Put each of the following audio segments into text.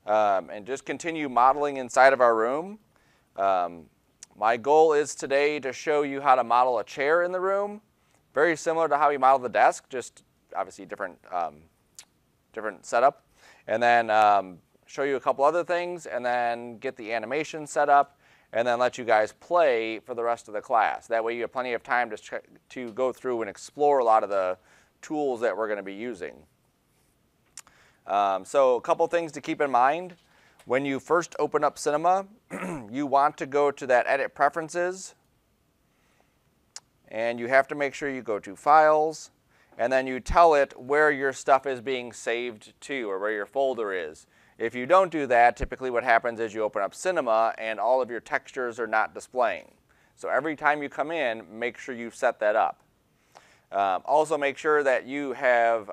and just continue modeling inside of our room. My goal is today to show you how to model a chair in the room, very similar to how we model the desk, just obviously different setup. And then show you a couple other things, and then get the animation set up, and then let you guys play for the rest of the class. That way you have plenty of time to go through and explore a lot of the tools that we're going to be using. So a couple things to keep in mind. When you first open up Cinema, you want to go to that Edit Preferences, and you have to make sure you go to Files, and then you tell it where your stuff is being saved to, or where your folder is. If you don't do that, typically what happens is you open up Cinema and all of your textures are not displaying. So every time you come in, make sure you set that up. Also make sure that you have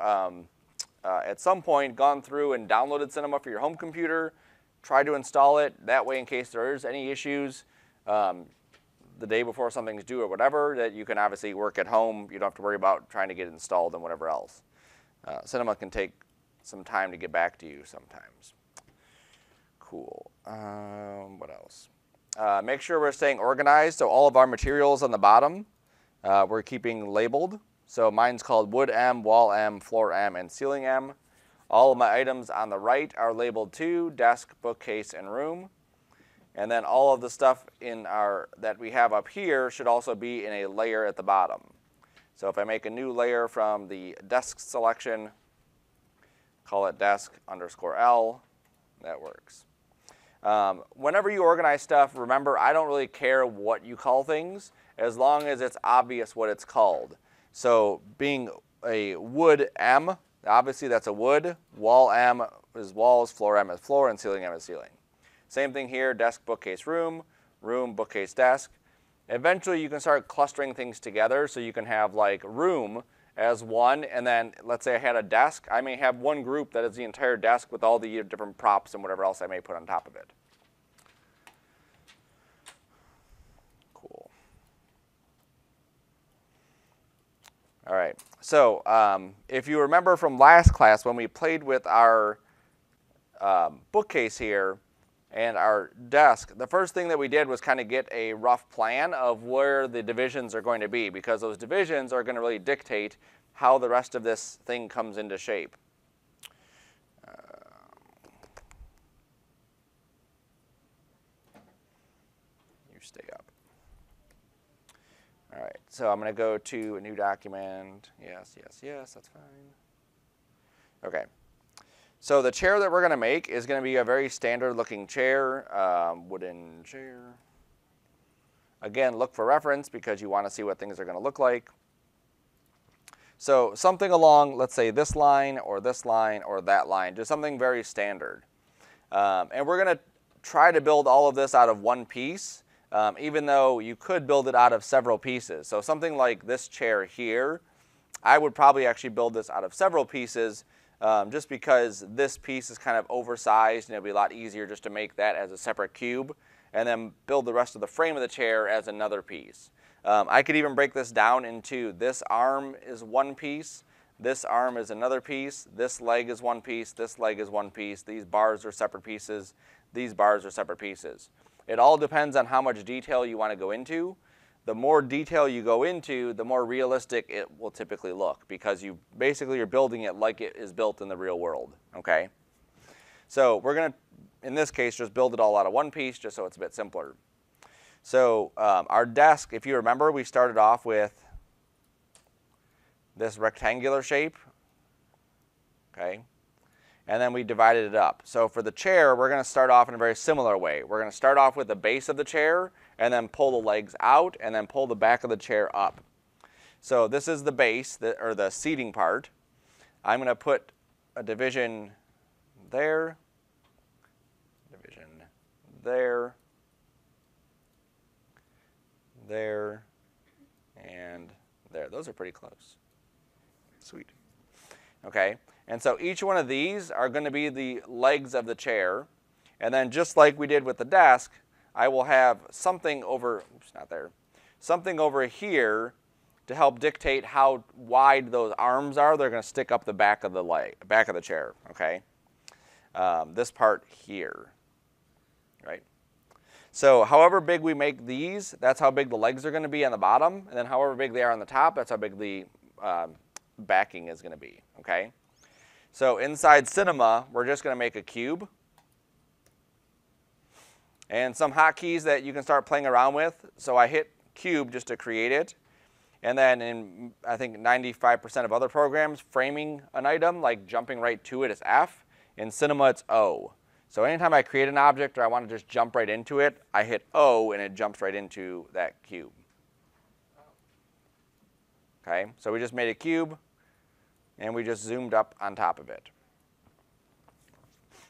at some point gone through and downloaded Cinema for your home computer. Try to install it. That way, in case there is any issues the day before something's due or whatever, that you can obviously work at home. You don't have to worry about trying to get it installed and whatever else. Cinema can take some time to get back to you sometimes. Cool. What else? Make sure we're staying organized. So all of our materials on the bottom, we're keeping labeled. So mine's called Wood M, Wall M, Floor M, and Ceiling M. All of my items on the right are labeled too: desk, bookcase, and room. And then all of the stuff that we have up here should also be in a layer at the bottom. So if I make a new layer from the desk selection, call it desk_L, that works. Whenever you organize stuff, remember, I don't really care what you call things as long as it's obvious what it's called. So being a wood M, obviously that's a wood. Wall M is walls, floor M is floor, and ceiling M is ceiling. Same thing here: desk, bookcase, room, room, bookcase, desk. Eventually you can start clustering things together, so you can have like room as one, and then let's say I had a desk, I may have one group that is the entire desk with all the different props and whatever else I may put on top of it. Cool. All right, so if you remember from last class when we played with our bookcase here and our desk, the first thing that we did was kind of get a rough plan of where the divisions are going to be, because those divisions are going to really dictate how the rest of this thing comes into shape. You stay up. All right, so I'm going to go to a new document. Yes, yes, yes, that's fine. Okay. So the chair that we're going to make is going to be a very standard looking chair, wooden chair. Again, look for reference because you want to see what things are going to look like. So something along, let's say this line or that line, just something very standard. And we're going to try to build all of this out of one piece, even though you could build it out of several pieces. So something like this chair here, I would probably actually build this out of several pieces, just because this piece is kind of oversized and it'll be a lot easier just to make that as a separate cube and then build the rest of the frame of the chair as another piece. I could even break this down into this arm is one piece, this arm is another piece, this leg is one piece, this leg is one piece, these bars are separate pieces, these bars are separate pieces. It all depends on how much detail you want to go into. The more detail you go into, the more realistic it will typically look, because you're building it like it is built in the real world, okay? So we're going to, in this case, just build it all out of one piece just so it's a bit simpler. So our desk, if you remember, we started off with this rectangular shape, okay? And then we divided it up. So for the chair, we're going to start off in a very similar way. We're going to start off with the base of the chair and then pull the legs out and then pull the back of the chair up. So this is the base, or the seating part. I'm going to put a division there, division there, there, and there. Those are pretty close. Sweet. Okay, and so each one of these are going to be the legs of the chair, and then just like we did with the desk, I will have something over, oops, not there, something over here to help dictate how wide those arms are. They're going to stick up the back of the chair, okay? this part here, right? So however big we make these, that's how big the legs are going to be on the bottom, and then however big they are on the top, that's how big the backing is going to be, okay? So inside Cinema, we're just going to make a cube. And some hotkeys that you can start playing around with. So I hit cube just to create it. And then in, I think, 95% of other programs, framing an item, like jumping right to it, is F. In Cinema, it's O. So anytime I create an object or I want to just jump right into it, I hit O and it jumps right into that cube. Okay, so we just made a cube and we just zoomed up on top of it.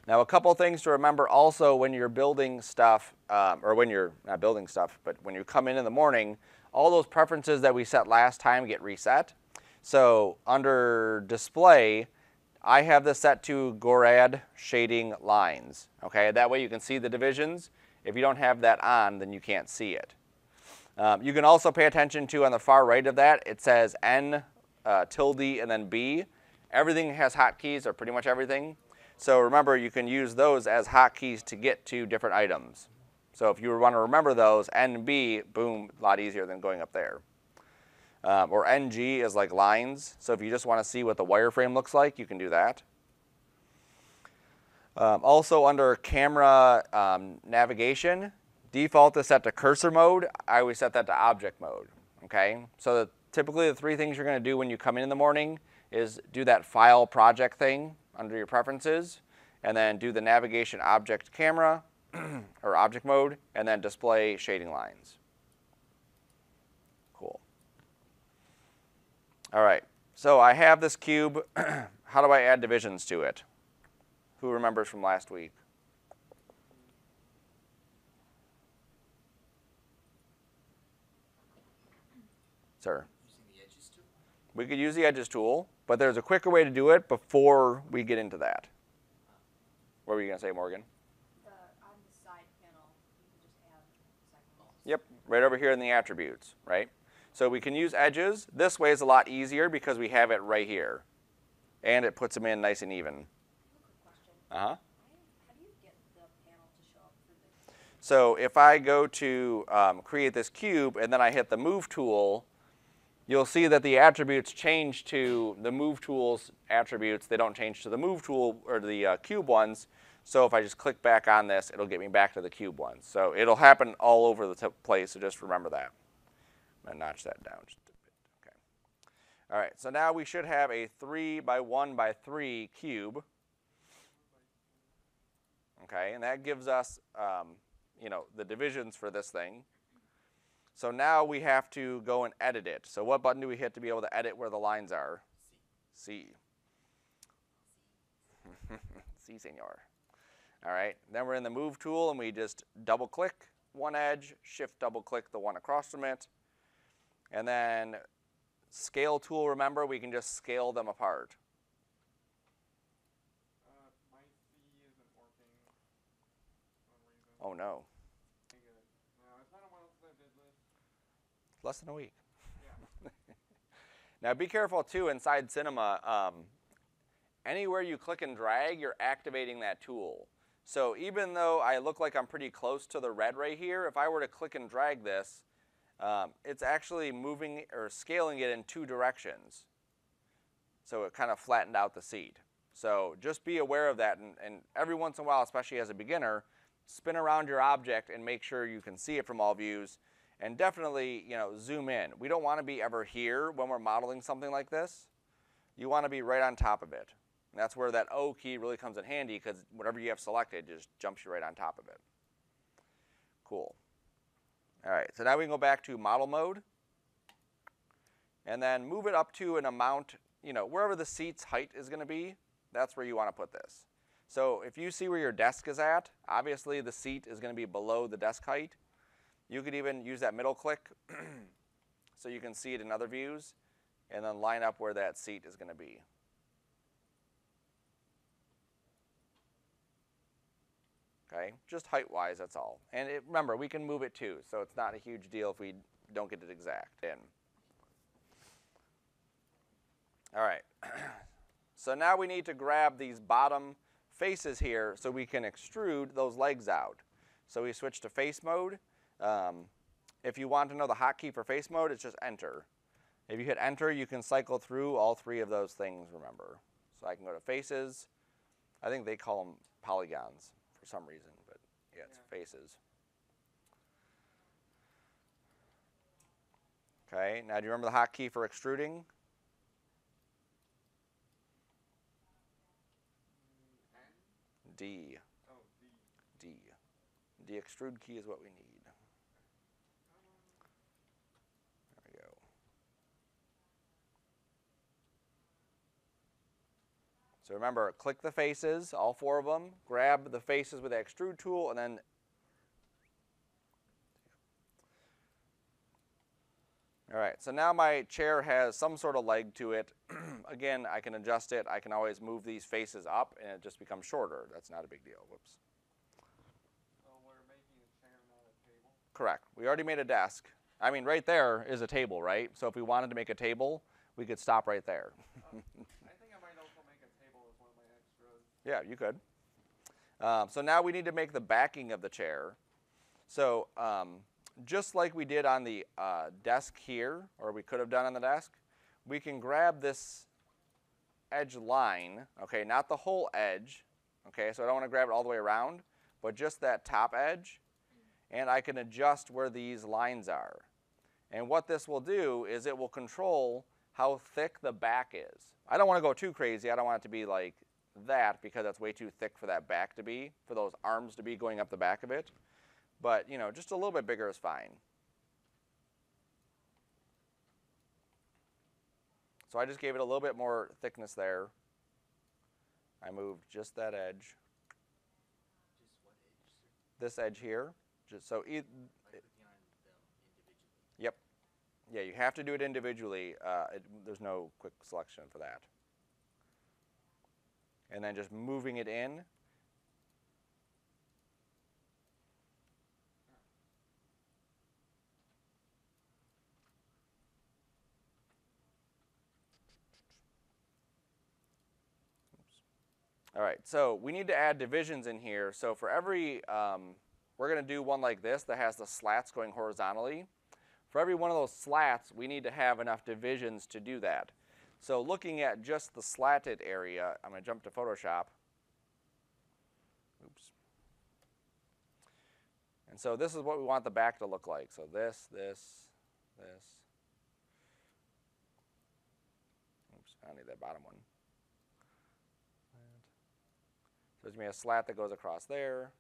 Now a couple things to remember also when you're building stuff, or when you're not building stuff, but when you come in the morning, all those preferences that we set last time get reset. So under display, I have this set to Gorad shading lines. Okay, that way you can see the divisions. If you don't have that on, then you can't see it. You can also pay attention to, on the far right of that, it says N, tilde, and then B. Everything has hotkeys, or pretty much everything. So remember, you can use those as hotkeys to get to different items. So if you want to remember those, N and B, boom, a lot easier than going up there. Or NG is like lines. So if you just want to see what the wireframe looks like, you can do that. Also under camera navigation, default is set to cursor mode. I always set that to object mode. Okay. So typically the three things you're going to do when you come in the morning is do that file project thing under your preferences, and then do the navigation object camera, or object mode, and then display shading lines. Cool. All right, so I have this cube. How do I add divisions to it? Who remembers from last week? Sir? Using the edges tool? We could use the edges tool, but there's a quicker way to do it before we get into that. What were you going to say, Morgan? On the side panel, you can just add second. Yep, right over here in the attributes, right? So we can use edges. This way is a lot easier because we have it right here. And it puts them in nice and even. Quick question. Uh-huh. How do you get the panel to show up for this? So if I go to create this cube and then I hit the move tool, you'll see that the attributes change to the move tool's attributes. They don't change to the move tool or the cube ones. So if I just click back on this, it'll get me back to the cube ones. So it'll happen all over the place, so just remember that. I'm going to notch that down just a bit. Okay. All right, so now we should have a 3 by 1 by 3 cube. Okay, and that gives us you know, the divisions for this thing. So now we have to go and edit it. So what button do we hit to be able to edit where the lines are? C. C, senor. All right, then we're in the move tool and we just double click one edge, shift double click the one across from it. And then scale tool, remember, we can just scale them apart. My C isn't working for some reason. Oh no, Okay, good. No, it's not a one that did this. less than a week. Yeah. Now be careful too inside Cinema. Anywhere you click and drag, you're activating that tool. So even though I look like I'm pretty close to the red right here, if I were to click and drag this, it's actually moving or scaling it in 2 directions. So it kind of flattened out the seat. So just be aware of that, and every once in a while, especially as a beginner, spin around your object and make sure you can see it from all views, and definitely, you know, zoom in. We don't want to be ever here when we're modeling something like this. You want to be right on top of it. And that's where that O key really comes in handy, because whatever you have selected just jumps you right on top of it. Cool. All right, so now we can go back to model mode and then move it up to an amount, you know, wherever the seat's height is going to be, that's where you want to put this. So if you see where your desk is at, obviously the seat is going to be below the desk height. You could even use that middle click so you can see it in other views and then line up where that seat is going to be. Okay, just height-wise, that's all. And remember, we can move it too, so it's not a huge deal if we don't get it exact in. All right, so now we need to grab these bottom faces here so we can extrude those legs out. So we switch to face mode. If you want to know the hotkey for face mode, it's just enter. If you hit enter, you can cycle through all three of those things, remember. So I can go to faces. I think they call them polygons for some reason, but yeah, it's faces. Okay, now do you remember the hotkey for extruding? D. Oh, D. The extrude key is what we need. There we go. So remember, click the faces, all four of them, grab the faces with the extrude tool, and then all right, so now my chair has some sort of leg to it. Again, I can adjust it. I can always move these faces up, and it just becomes shorter. That's not a big deal. Whoops. so we're making a chair, not a table. Correct. We already made a desk. I mean, right there is a table, right? So if we wanted to make a table, we could stop right there. I think I might also make a table as one of my extras. Yeah, you could. So now we need to make the backing of the chair. So just like we did on the desk here, or we could have done on the desk, we can grab this edge line, okay, not the whole edge, okay, so I don't want to grab it all the way around, but just that top edge, and I can adjust where these lines are. And what this will do is it will control how thick the back is. I don't want to go too crazy. I don't want it to be like that because that's way too thick for that back to be, for those arms to be going up the back of it. But, you know, just a little bit bigger is fine. So I just gave it a little bit more thickness there. I moved just that edge. Just what edge, sir? This edge here. Just so By clicking on them individually. Yep. Yeah, you have to do it individually. There's no quick selection for that. And then just moving it in. All right, so we need to add divisions in here. So for every, we're going to do one like this that has the slats going horizontally. For every one of those slats, we need to have enough divisions to do that. So looking at just the slatted area, I'm going to jump to Photoshop. Oops. And so this is what we want the back to look like. So this. Oops, I need that bottom one. So there's going to be a slat that goes across there.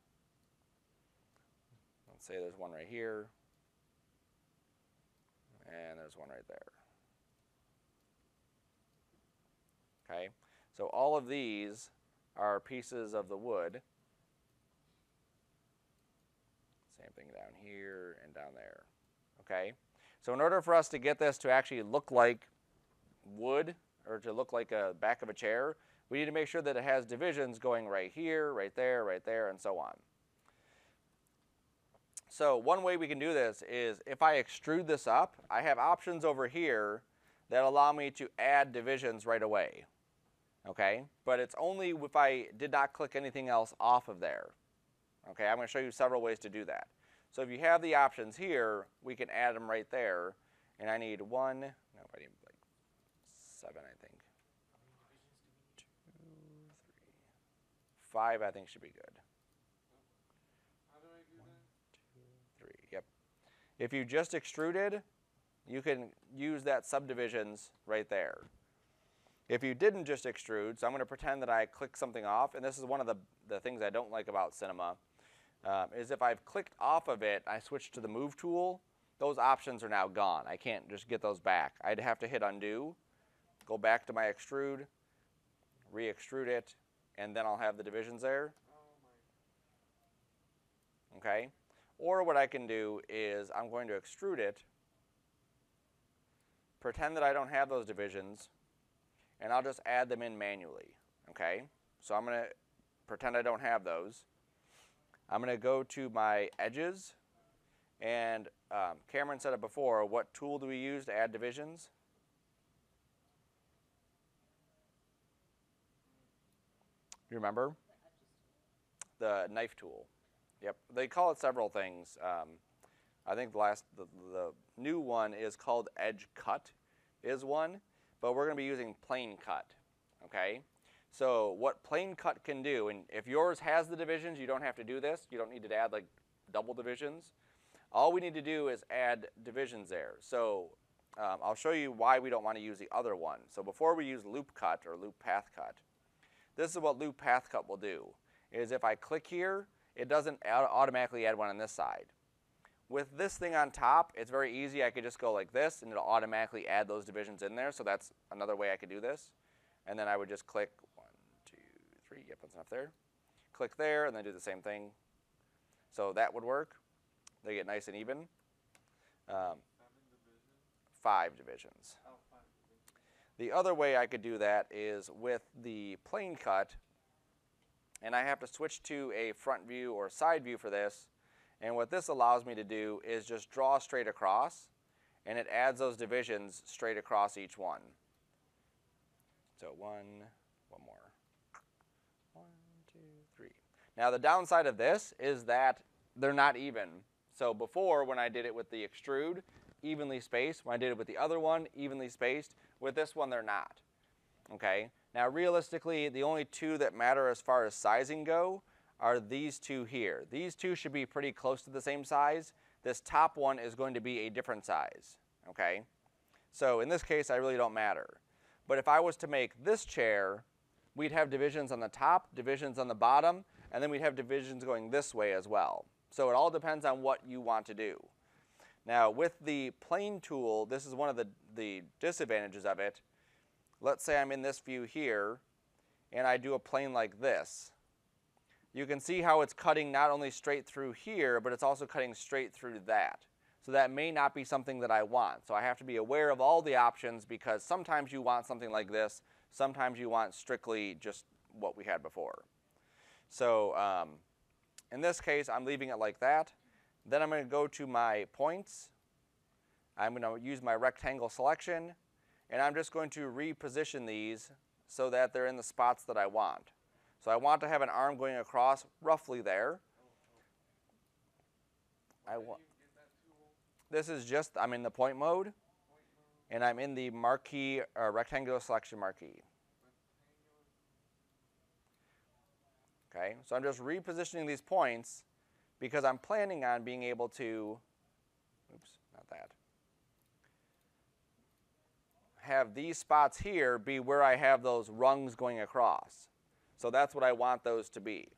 Let's say there's one right here. And there's one right there. Okay, so all of these are pieces of the wood. Same thing down here and down there. Okay, so in order for us to get this to actually look like wood, or to look like a back of a chair, we need to make sure that it has divisions going right here, right there, and so on. So one way we can do this is if I extrude this up, I have options over here that allow me to add divisions right away. Okay, but it's only if I did not click anything else off of there. Okay, I'm going to show you several ways to do that. So if you have the options here, we can add them right there. And I need one, no, I need like 7, I think. 2, 3, 5, I think should be good. How do I do that? 3, yep. If you just extruded, you can use that subdivisions right there. If you didn't just extrude, so I'm going to pretend that I click something off, and this is one of the things I don't like about Cinema, is if I've clicked off of it, I switch to the Move tool, those options are now gone. I can't just get those back. I'd have to hit undo, go back to my extrude, re-extrude it, and then I'll have the divisions there. Oh my. Okay? Or what I can do is I'm going to extrude it, pretend that I don't have those divisions, and I'll just add them in manually, okay? So I'm going to pretend I don't have those. I'm going to go to my edges, and Cameron said it before, what tool do we use to add divisions? You remember? the knife tool. Yep, they call it several things. I think the new one is called edge cut, is one, but we're going to be using plane cut. Okay, so what plane cut can do, and if yours has the divisions, you don't have to do this. You don't need to add like double divisions. All we need to do is add divisions there. So I'll show you why we don't want to use the other one. So before we use loop cut or loop path cut, this is what loop path cut will do, is if I click here, it doesn't automatically add one on this side. With this thing on top, it's very easy. I could just go like this, and it'll automatically add those divisions in there. So that's another way I could do this. And then I would just click 1, 2, 3. Yep, that's enough there. Click there, and then do the same thing. So that would work. They get nice and even. 5 divisions. Oh, 5 divisions. The other way I could do that is with the plane cut, and I have to switch to a front view or side view for this. And what this allows me to do is just draw straight across, and it adds those divisions straight across each one. So one more. 1, 2, 3. Now the downside of this is that they're not even. So before, when I did it with the extrude, evenly spaced. When I did it with the other one, evenly spaced. With this one, they're not. Okay. Now realistically, the only two that matter as far as sizing go are these two here. These two should be pretty close to the same size. This top one is going to be a different size. Okay. So in this case, I really don't matter. But if I was to make this chair, we'd have divisions on the top, divisions on the bottom, and then we'd have divisions going this way as well. So it all depends on what you want to do. Now with the plane tool, this is one of the disadvantages of it. Let's say I'm in this view here, and I do a plane like this. You can see how it's cutting not only straight through here, but it's also cutting straight through that. So that may not be something that I want. So I have to be aware of all the options, because sometimes you want something like this, sometimes you want strictly just what we had before. So in this case, I'm leaving it like that. Then I'm going to go to my points. I'm going to use my rectangle selection, and I'm just going to reposition these so that they're in the spots that I want. So I want to have an arm going across roughly there. This is just, I'm in the point mode, and I'm in the marquee, rectangular selection marquee. Okay, so I'm just repositioning these points because I'm planning on being able to, oops, not that, have these spots here be where I have those rungs going across. So that's what I want those to be.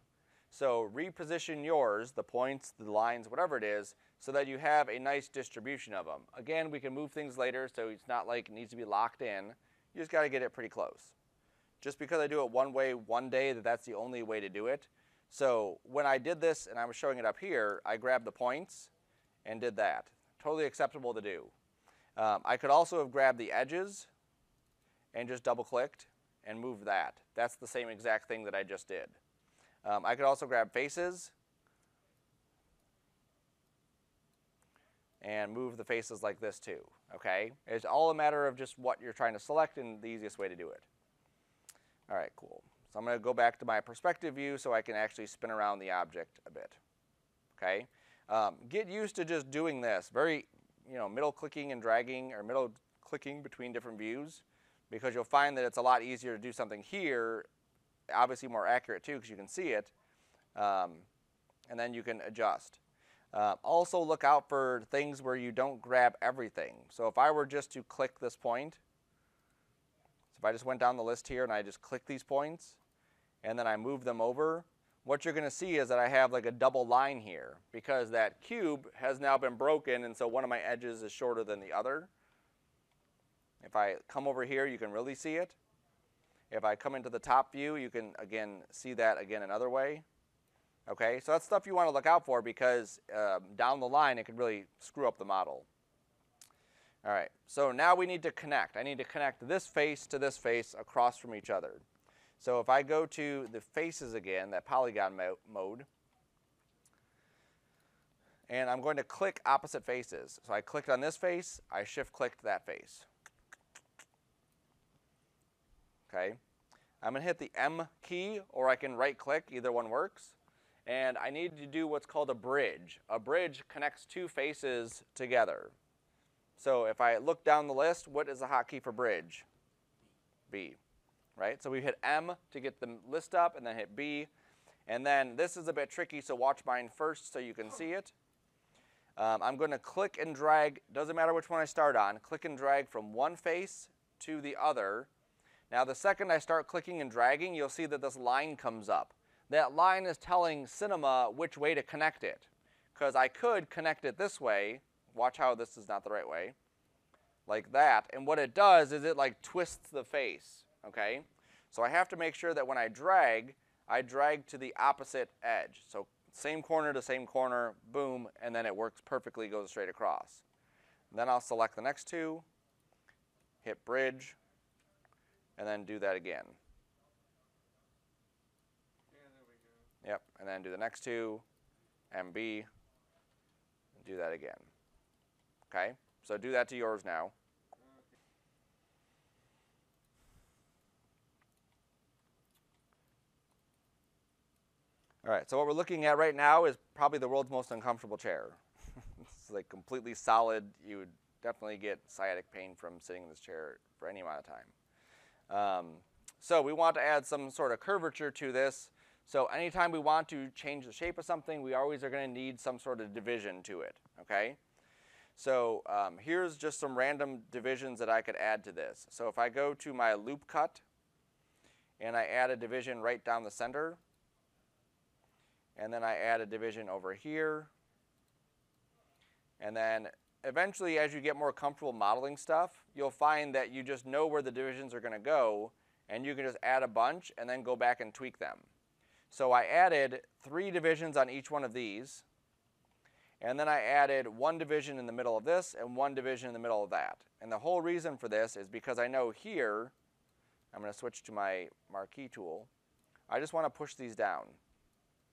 So reposition yours, the points, the lines, whatever it is, so that you have a nice distribution of them. Again, we can move things later, so it's not like it needs to be locked in. You just got to get it pretty close. Just because I do it one way one day, that's the only way to do it. So when I did this, and I was showing it up here, I grabbed the points and did that. Totally acceptable to do. I could also have grabbed the edges and just double-clicked and moved that. That's the same exact thing that I just did. I could also grab faces and move the faces like this too. Okay? It's all a matter of just what you're trying to select and the easiest way to do it. All right, cool. So I'm going to go back to my perspective view so I can actually spin around the object a bit. Okay? Get used to just doing this. Very, middle clicking and dragging, or middle clicking between different views, because you'll find that it's a lot easier to do something here, obviously more accurate too because you can see it, and then you can adjust. Also look out for things where you don't grab everything. So if I were just to click this point, if I just went down the list here and I just click these points and then I move them over, what you're going to see is that I have like a double line here because that cube has now been broken, and so one of my edges is shorter than the other. If I come over here, you can really see it. If I come into the top view, you can again see that again another way. Okay, so that's stuff you want to look out for because down the line it could really screw up the model. All right, so now we need to connect. I need to connect this face to this face across from each other. So if I go to the faces again, that polygon mode, and I'm going to click opposite faces. So I clicked on this face, I shift-clicked that face. Okay, I'm going to hit the M key, or I can right-click. Either one works. and I need to do what's called a bridge. A bridge connects two faces together. So if I look down the list, what is the hotkey for bridge? B, right? So we hit M to get the list up, and then hit B. And then this is a bit tricky, so watch mine first so you can see it. I'm going to click and drag, doesn't matter which one I start on, click and drag from one face to the other. Now the second I start clicking and dragging, you'll see that this line comes up. That line is telling Cinema which way to connect it. Because I could connect it this way. Watch how this is not the right way. Like that. And what it does is it like twists the face. Okay? So I have to make sure that when I drag to the opposite edge. So same corner to same corner, boom, and then it works perfectly, goes straight across. Then I'll select the next two, hit bridge, and then do that again. Yeah, there we go. Yep, and then do the next two, MB, and do that again. Okay, so do that to yours now. All right, so what we're looking at right now is probably the world's most uncomfortable chair. It's like completely solid. You would definitely get sciatic pain from sitting in this chair for any amount of time. So we want to add some sort of curvature to this. So anytime we want to change the shape of something, we always are going to need some sort of division to it, okay? So here's just some random divisions that I could add to this. So if I go to my loop cut and I add a division right down the center, and then I add a division over here. And then eventually, as you get more comfortable modeling stuff, you'll find that you just know where the divisions are going to go, and you can just add a bunch and then go back and tweak them. So I added 3 divisions on each one of these, and then I added 1 division in the middle of this and 1 division in the middle of that. And the whole reason for this is because I know here, I'm going to switch to my marquee tool, I just want to push these down.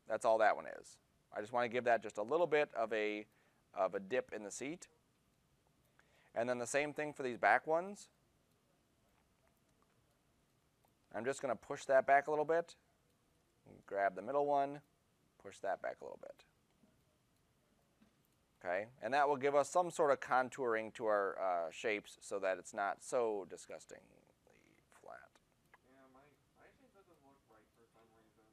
That's all that one is. I just want to give that just a little bit of a dip in the seat. And then the same thing for these back ones. I'm just going to push that back a little bit. Grab the middle one, push that back a little bit. Okay, and that will give us some sort of contouring to our shapes so that it's not so disgustingly flat. Yeah, my shape doesn't look right for some reason.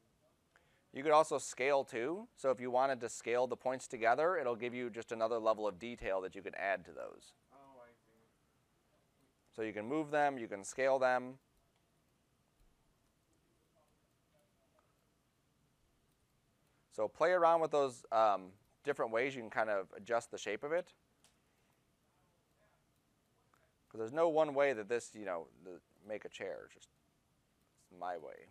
You could also scale too. So if you wanted to scale the points together, it'll give you just another level of detail that you can add to those. Oh, I see. So you can move them, you can scale them. So play around with those different ways you can kind of adjust the shape of it. Because there's no one way that this, make a chair. It's just it's my way.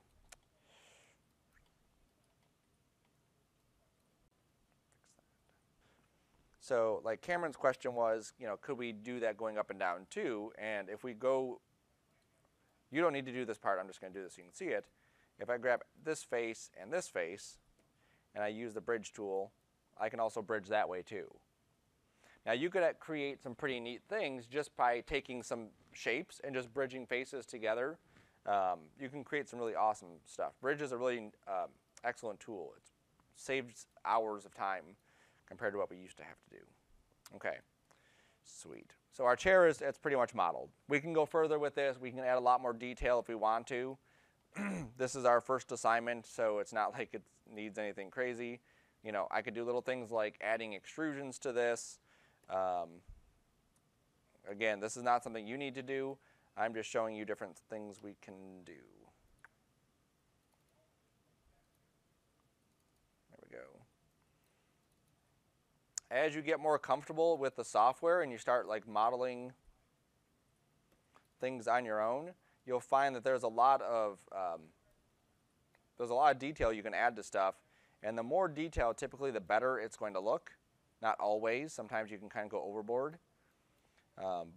So like Cameron's question was, could we do that going up and down too? And if we go, you don't need to do this part, I'm just going to do this so you can see it. If I grab this face, and I use the bridge tool, I can also bridge that way too. Now you could create some pretty neat things just by taking some shapes and just bridging faces together. You can create some really awesome stuff. Bridge is a really excellent tool. It saves hours of time compared to what we used to have to do. Okay, sweet. So our chair it's pretty much modeled. We can go further with this. We can add a lot more detail if we want to. This is our first assignment, so it's not like it needs anything crazy. I could do little things like adding extrusions to this. Again, this is not something you need to do. I'm just showing you different things we can do. There we go. As you get more comfortable with the software and you start like modeling things on your own, you'll find that there's a lot of detail you can add to stuff, and the more detail, typically, the better it's going to look. Not always. Sometimes you can kind of go overboard,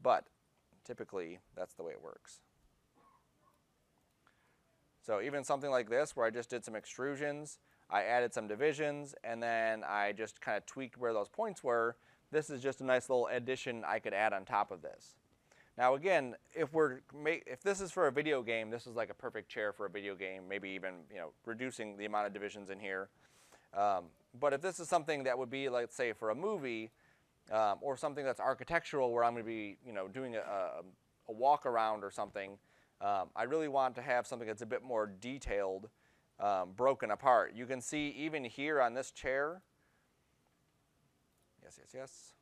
but typically that's the way it works. So even something like this, where I just did some extrusions, I added some divisions, and then I just kind of tweaked where those points were. This is just a nice little addition I could add on top of this. Now again, if this is for a video game, this is like a perfect chair for a video game, maybe even reducing the amount of divisions in here. But if this is something that would be, let's say, for a movie, or something that's architectural where I'm going to be, doing a walk around or something, I really want to have something that's a bit more detailed, broken apart. You can see even here on this chair. Yes.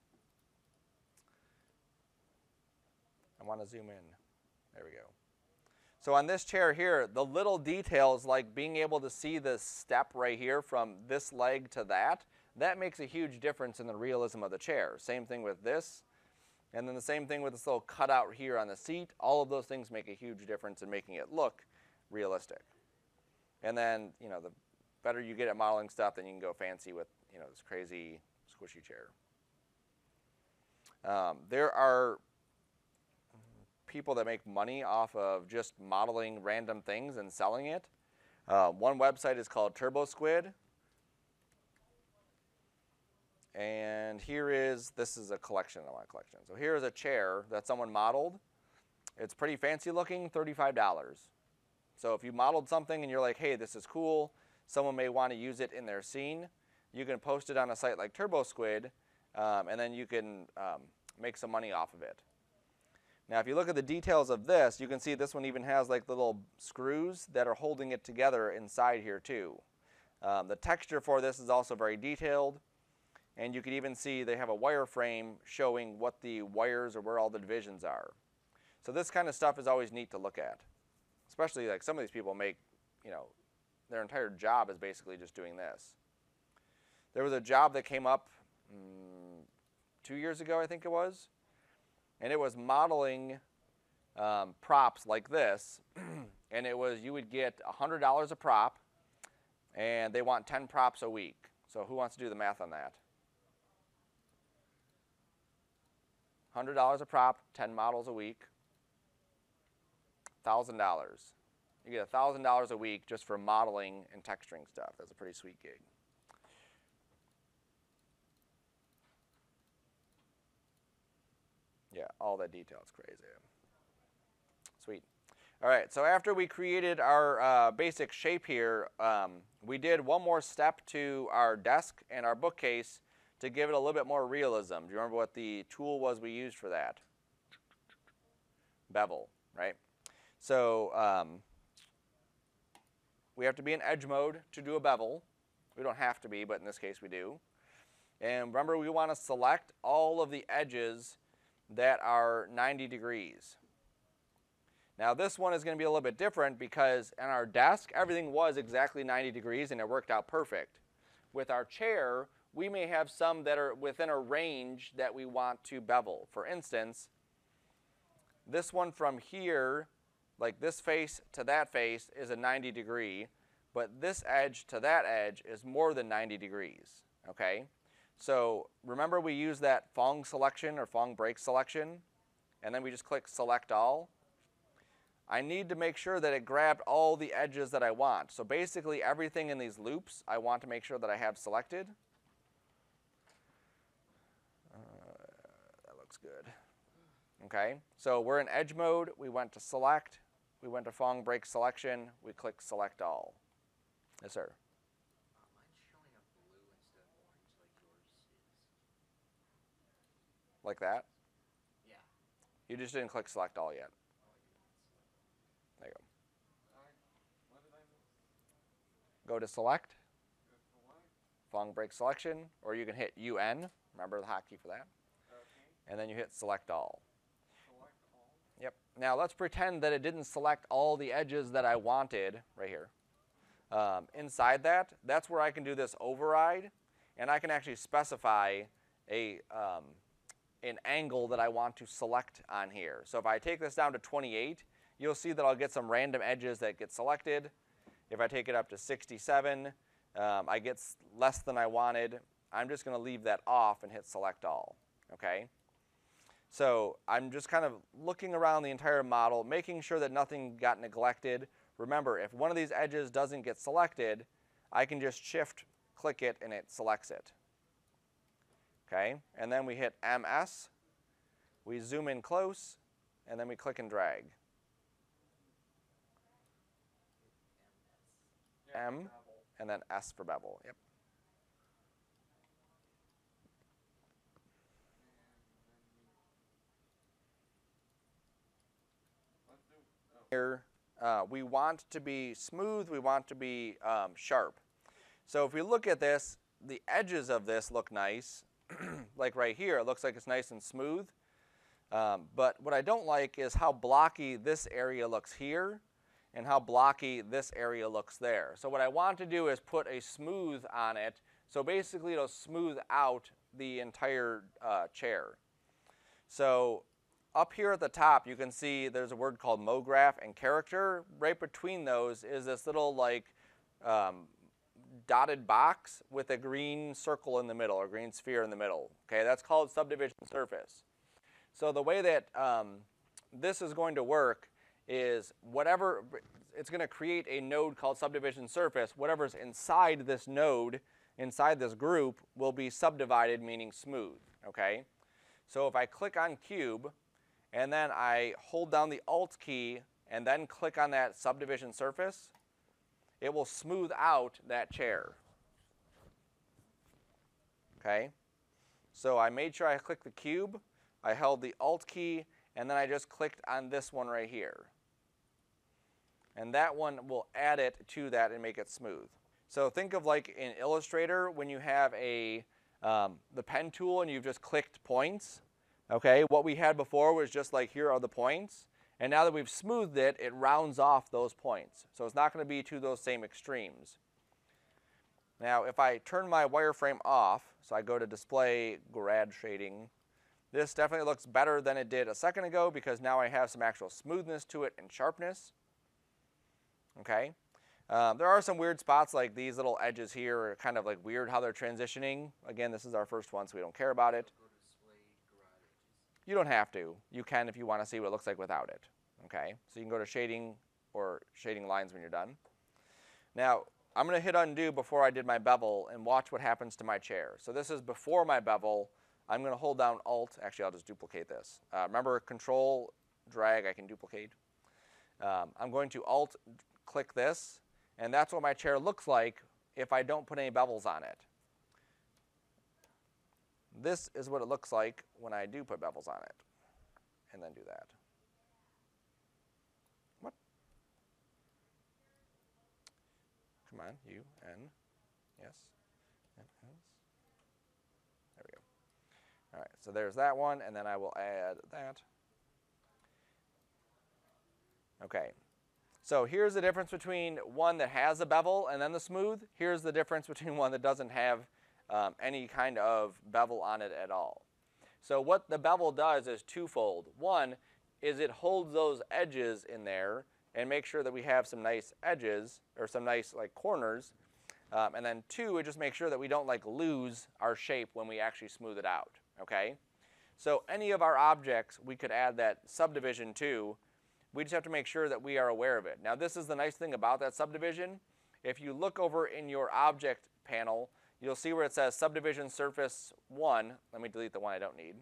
I want to zoom in. There we go. So on this chair here, the little details like being able to see the step right here from this leg to that makes a huge difference in the realism of the chair. Same thing with this. And then the same thing with this little cutout here on the seat. All of those things make a huge difference in making it look realistic. And then, the better you get at modeling stuff, then you can go fancy with, this crazy squishy chair. There are people that make money off of just modeling random things and selling it. One website is called TurboSquid. And this is a collection of my collection. So here is a chair that someone modeled. It's pretty fancy looking, $35. So if you modeled something and you're like, hey, this is cool, someone may want to use it in their scene, you can post it on a site like TurboSquid, and then you can make some money off of it. Now if you look at the details of this, you can see this one even has like little screws that are holding it together inside here too. The texture for this is also very detailed. And you can even see they have a wireframe showing what the wires or where all the divisions are. So this kind of stuff is always neat to look at. Especially like some of these people make, their entire job is basically just doing this. There was a job that came up 2 years ago, I think it was. And it was modeling props like this. And it was, you would get $100 a prop. And they want 10 props a week. So who wants to do the math on that? $100 a prop, 10 models a week, $1,000. You get $1,000 a week just for modeling and texturing stuff. That's a pretty sweet gig. Yeah, all that detail is crazy. Sweet. All right, so after we created our basic shape here, we did one more step to our desk and our bookcase to give it a little bit more realism. Do you remember what the tool was we used for that? Bevel, right? So we have to be in edge mode to do a bevel. We don't have to be, but in this case we do. And remember, we want to select all of the edges that are 90 degrees. Now this one is going to be a little bit different because on our desk, everything was exactly 90 degrees and it worked out perfect. With our chair, we may have some that are within a range that we want to bevel. For instance, this one from here, like this face to that face, is a 90 degree, but this edge to that edge is more than 90 degrees, okay? So remember we use that Phong selection or Phong break selection, and then we just click select all. I need to make sure that it grabbed all the edges that I want. So basically everything in these loops I want to make sure that I have selected. That looks good. Okay, so we're in edge mode. We went to select. We went to Phong break selection. We click select all. Yes, sir. Mine's showing up blue instead of orange like yours is. Like that? Yeah. You just didn't click select all yet. There you What did I miss? go. Go to select, Go select. Phong break selection, or you can hit UN. Remember the hotkey for that. Okay. And then you hit select all. Select all. Yep. Now let's pretend that it didn't select all the edges that I wanted right here. Inside that, that's where I can do this override, and I can actually specify an angle that I want to select on here. So if I take this down to 28, you'll see that I'll get some random edges that get selected. If I take it up to 67, I get less than I wanted. I'm just going to leave that off and hit select all. Okay? So I'm just kind of looking around the entire model, making sure that nothing got neglected. Remember, if one of these edges doesn't get selected, I can just shift click it and it selects it. Okay? And then we hit MS. We zoom in close, and then we click and drag. Yeah, M, bevel. and then S for bevel. Yep. Here, we want to be smooth, we want to be sharp. So if we look at this, the edges of this look nice. Like right here, it looks like it's nice and smooth. But what I don't like is how blocky this area looks here and how blocky this area looks there. So what I want to do is put a smooth on it. So basically it'll smooth out the entire chair. So up here at the top, you can see there's a word called MoGraph and character. Right between those is this little like dotted box with a green circle in the middle, or green sphere in the middle. Okay, that's called subdivision surface. So the way that this is going to work is whatever, it's going to create a node called subdivision surface. Whatever's inside this node, inside this group, will be subdivided, meaning smooth. Okay, so if I click on cube, and then I hold down the Alt key, and then click on that subdivision surface, it will smooth out that chair. Okay, so I made sure I clicked the cube, I held the Alt key, and then I just clicked on this one right here. And that one will add it to that and make it smooth. So think of like in Illustrator when you have the pen tool and you've just clicked points. Okay, what we had before was just like, here are the points. And now that we've smoothed it, it rounds off those points. So it's not going to be to those same extremes. Now if I turn my wireframe off, so I go to display grad shading, this definitely looks better than it did a second ago because now I have some actual smoothness to it and sharpness. Okay, there are some weird spots like these little edges here are kind of like weird how they're transitioning. Again, this is our first one, so we don't care about it. Go to display grad edges. You don't have to. You can if you want to see what it looks like without it. Okay, so you can go to shading or shading lines when you're done. Now, I'm going to hit undo before I did my bevel and watch what happens to my chair. So this is before my bevel. I'm going to hold down Alt. Actually, I'll just duplicate this. Remember, Control, drag, I can duplicate. I'm going to Alt, click this, and that's what my chair looks like if I don't put any bevels on it. This is what it looks like when I do put bevels on it, and then do that. What? Come on, U, N, yes, N, S. There we go. All right, so there's that one, and then I will add that. Okay, so here's the difference between one that has a bevel and then the smooth. Here's the difference between one that doesn't have any kind of bevel on it at all. So what the bevel does is twofold. One is it holds those edges in there and makes sure that we have some nice edges or some nice like corners. And then two, it just makes sure that we don't like lose our shape when we actually smooth it out. Okay, so any of our objects we could add that subdivision to. We just have to make sure that we are aware of it. Now this is the nice thing about that subdivision. If you look over in your object panel, you'll see where it says subdivision surface 1. Let me delete the one I don't need.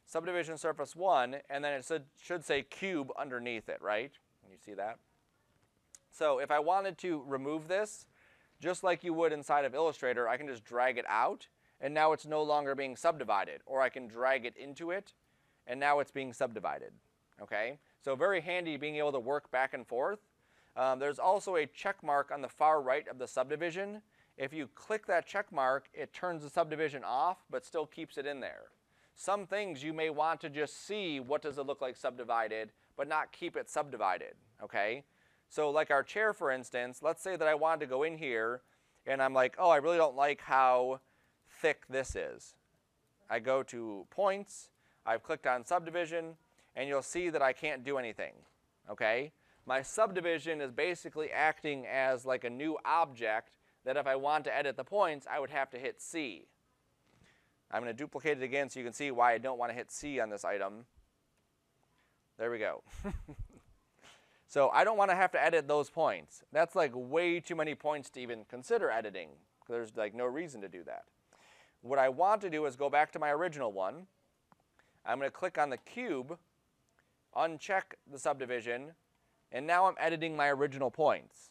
Subdivision surface 1, and then it should say cube underneath it, right? Can you see that? So if I wanted to remove this, just like you would inside of Illustrator, I can just drag it out, and now it's no longer being subdivided. Or I can drag it into it, and now it's being subdivided. Okay? So very handy being able to work back and forth. There's also a check mark on the far right of the subdivision. If you click that check mark, it turns the subdivision off, but still keeps it in there. Some things you may want to just see what does it look like subdivided, but not keep it subdivided. Okay? So like our chair, for instance, let's say that I wanted to go in here, and I'm like, oh, I really don't like how thick this is. I go to points, I've clicked on subdivision, and you'll see that I can't do anything, okay? My subdivision is basically acting as like a new object that if I want to edit the points, I would have to hit C. I'm going to duplicate it again so you can see why I don't want to hit C on this item. There we go. So I don't want to have to edit those points. That's like way too many points to even consider editing. There's like no reason to do that. What I want to do is go back to my original one. I'm going to click on the cube, uncheck the subdivision, and now I'm editing my original points.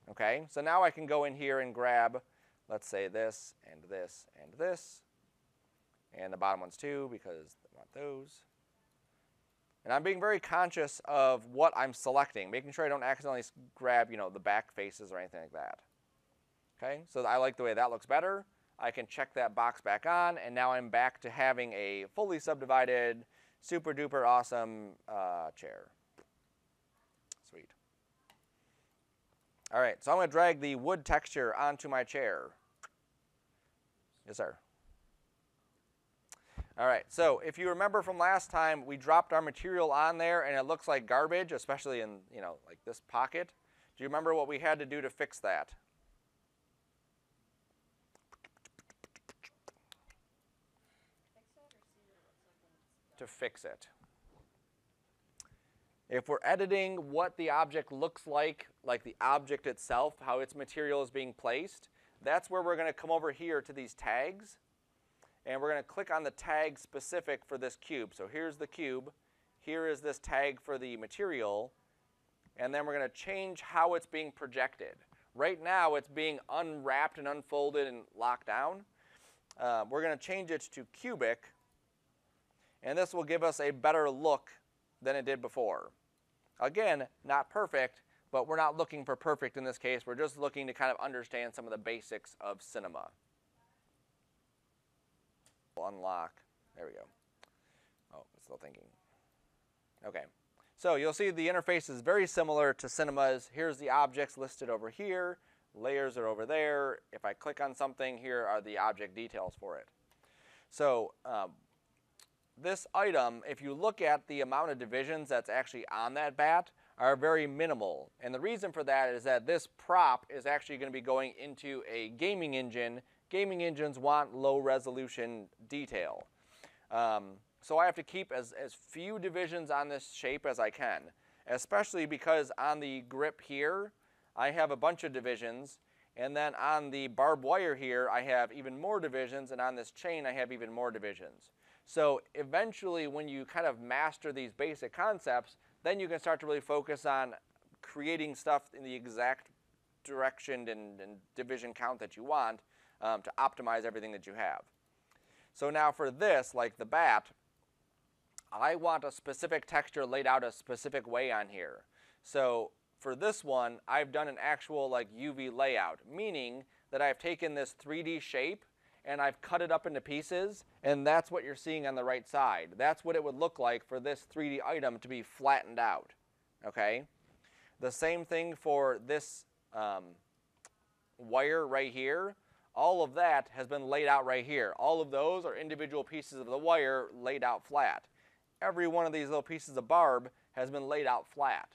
Okay, so now I can go in here and grab, let's say this, and this, and this, and the bottom ones too because I want those. And I'm being very conscious of what I'm selecting, making sure I don't accidentally grab, the back faces or anything like that. Okay, so I like the way that looks better. I can check that box back on, and now I'm back to having a fully subdivided, super duper awesome chair. Sweet. All right, so I'm going to drag the wood texture onto my chair. Yes, sir. All right, so if you remember from last time, we dropped our material on there and it looks like garbage, especially in, like this pocket. Do you remember what we had to do to fix that? Fix it or see what it looks like when it's done? To fix it. If we're editing what the object looks like the object itself, how its material is being placed, that's where we're going to come over here to these tags. And we're going to click on the tag specific for this cube. So here's the cube. Here is this tag for the material. And then we're going to change how it's being projected. Right now, it's being unwrapped and unfolded and locked down. We're going to change it to cubic. And this will give us a better look than it did before. Again, not perfect, but we're not looking for perfect in this case. We're just looking to kind of understand some of the basics of cinema. Unlock. There we go. Oh, it's still thinking. Okay. So you'll see the interface is very similar to Cinema's. Here's the objects listed over here. Layers are over there. If I click on something, here are the object details for it. So this item, if you look at the amount of divisions that's actually on that bat, are very minimal. And the reason for that is that this prop is actually going to be going into a gaming engine. Gaming engines want low resolution detail. So I have to keep as few divisions on this shape as I can, especially because on the grip here, I have a bunch of divisions, and then on the barbed wire here, I have even more divisions, and on this chain, I have even more divisions. So eventually, when you kind of master these basic concepts, then you can start to really focus on creating stuff in the exact direction and division count that you want to optimize everything that you have. So now for this, like the bat, I want a specific texture laid out a specific way on here. So for this one, I've done an actual like UV layout, meaning that I've taken this 3D shape and I've cut it up into pieces, and that's what you're seeing on the right side. That's what it would look like for this 3D item to be flattened out, okay? The same thing for this wire right here. All of that has been laid out right here. All of those are individual pieces of the wire laid out flat. Every one of these little pieces of barb has been laid out flat,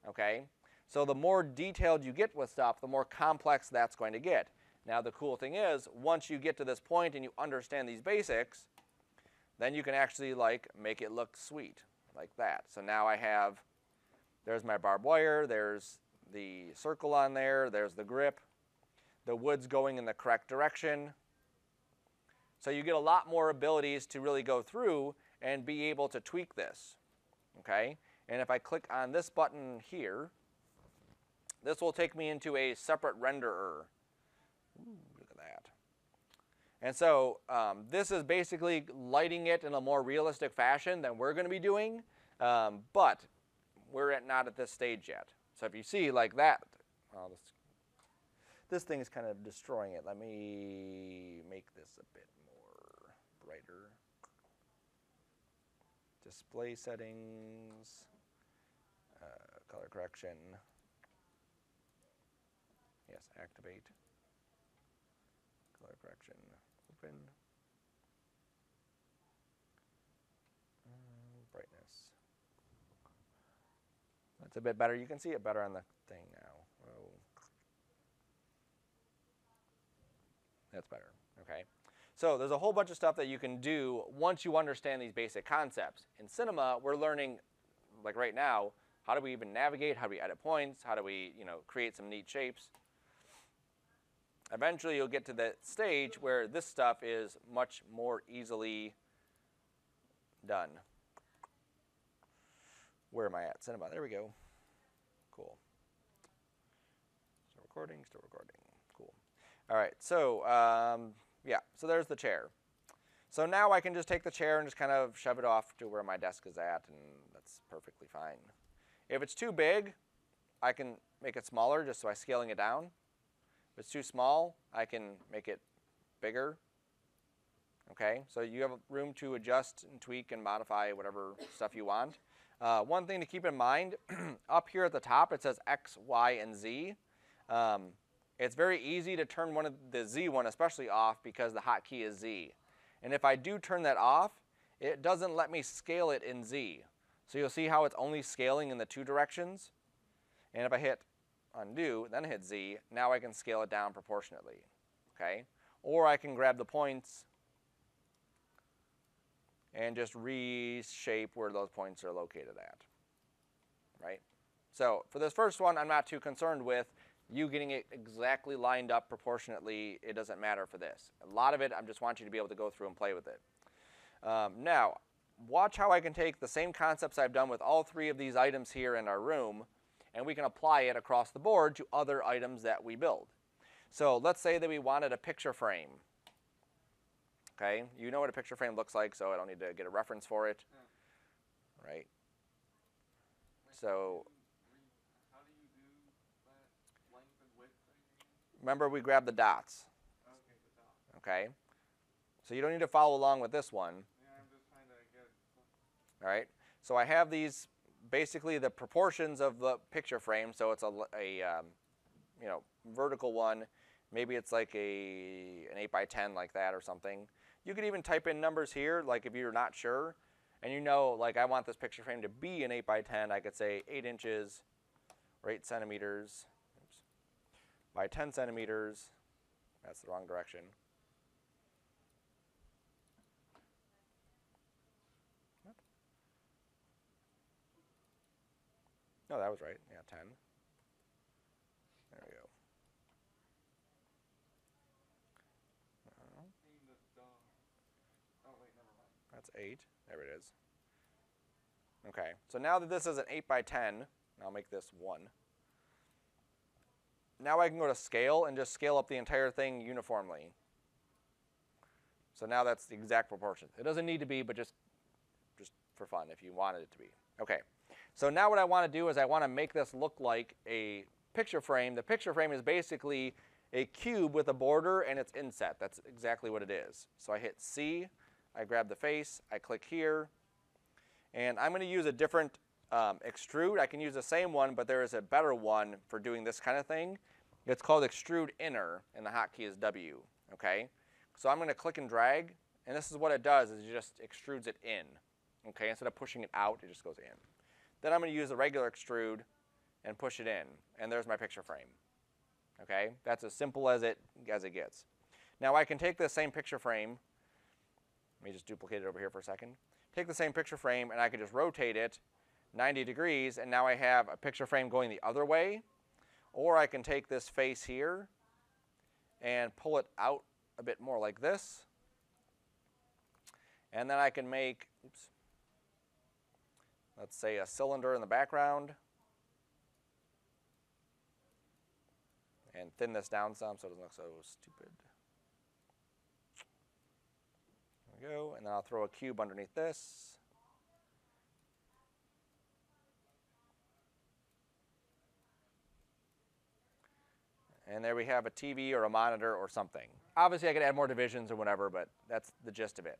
okay? So the more detailed you get with stuff, the more complex that's going to get. Now the cool thing is, once you get to this point and you understand these basics, then you can actually like make it look sweet, like that. So now I have, there's my barbed wire, there's the circle on there, there's the grip, the wood's going in the correct direction. So you get a lot more abilities to really go through and be able to tweak this, okay? And if I click on this button here, this will take me into a separate renderer. Ooh, look at that. And so this is basically lighting it in a more realistic fashion than we're going to be doing, but we're not at this stage yet. So if you see like that, well, this thing is kind of destroying it. Let me make this a bit more brighter. Display settings, color correction. Yes, activate. Color correction, open. Brightness. That's a bit better. You can see it better on the thing now. Whoa. That's better, okay? So there's a whole bunch of stuff that you can do once you understand these basic concepts. In Cinema, we're learning, like right now, how do we even navigate? How do we edit points? How do we, create some neat shapes? Eventually, you'll get to the stage where this stuff is much more easily done. Where am I at? Cinema. There we go. Cool. Still recording. Still recording. Cool. All right. So, yeah. So there's the chair. So now I can just take the chair and just kind of shove it off to where my desk is at, and that's perfectly fine. If it's too big, I can make it smaller just by scaling it down. If it's too small, I can make it bigger. Okay, so you have room to adjust and tweak and modify whatever stuff you want. One thing to keep in mind, up here at the top it says X, Y, and Z. It's very easy to turn the Z one especially off because the hotkey is Z. And if I do turn that off, it doesn't let me scale it in Z. So you'll see how it's only scaling in the two directions. And if I hit undo, then hit Z, now I can scale it down proportionately. Okay? Or I can grab the points and just reshape where those points are located at. Right? So for this first one, I'm not too concerned with you getting it exactly lined up proportionately. It doesn't matter for this. A lot of it, I just want you to be able to go through and play with it. Now, watch how I can take the same concepts I've done with all three of these items here in our room, and we can apply it across the board to other items that we build. So let's say that we wanted a picture frame. Okay, you know what a picture frame looks like, so I don't need to get a reference for it. Right? So How do you do that length and width thing again? remember we grabbed the dots. Okay, the top. Okay? So you don't need to follow along with this one. Yeah, I'm just trying to get it. All right? So I have these, basically the proportions of the picture frame, so it's a vertical one. Maybe it's like an 8 by 10 like that or something. You could even type in numbers here, like if you're not sure, and you know, like I want this picture frame to be an 8 by 10, I could say 8 inches or 8 centimeters by 10 centimeters. That's the wrong direction. What? No, that was right. Yeah, 10. There we go. Oh, wait, never mind. That's 8. There it is. Okay, so now that this is an 8 by 10, I'll make this 1. Now I can go to scale and just scale up the entire thing uniformly. So now that's the exact proportion. It doesn't need to be, but just for fun if you wanted it to be. Okay, so now what I want to do is I want to make this look like a picture frame. The picture frame is basically a cube with a border and it's inset. That's exactly what it is. So I hit C, I grab the face, I click here, and I'm going to use a different extrude. I can use the same one, but there is a better one for doing this kind of thing. It's called extrude inner, and the hotkey is W. Okay, so I'm going to click and drag, and this is what it does: is it just extrudes it in. Okay, instead of pushing it out, it just goes in. Then I'm going to use a regular extrude and push it in, and there's my picture frame. Okay, that's as simple as it gets. Now I can take this same picture frame. Let me just duplicate it over here for a second. Take the same picture frame and I can just rotate it 90 degrees, and now I have a picture frame going the other way. Or I can take this face here and pull it out a bit more like this. And then I can make, let's say a cylinder in the background. And thin this down some so it doesn't look so stupid. There we go, and then I'll throw a cube underneath this. And there we have a TV or a monitor or something. Obviously I could add more divisions or whatever, but that's the gist of it.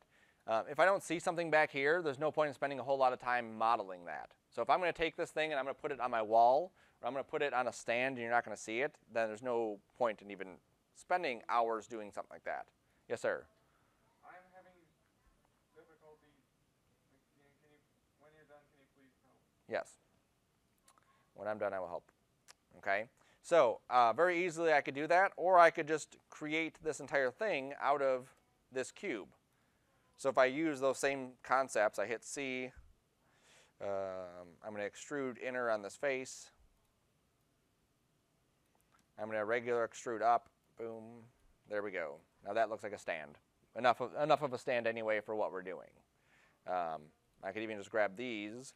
If I don't see something back here, there's no point in spending a whole lot of time modeling that. So if I'm going to take this thing and I'm going to put it on my wall, or I'm going to put it on a stand and you're not going to see it, then there's no point in even spending hours doing something like that. Yes, sir? I'm having difficulty. When you're done, can you please help? Yes. When I'm done, I will help. Okay? So very easily I could do that, or I could just create this entire thing out of this cube. So if I use those same concepts, I hit C. I'm going to extrude inner on this face. I'm going to regular extrude up. Boom. There we go. Now that looks like a stand. Enough of a stand anyway for what we're doing. I could even just grab these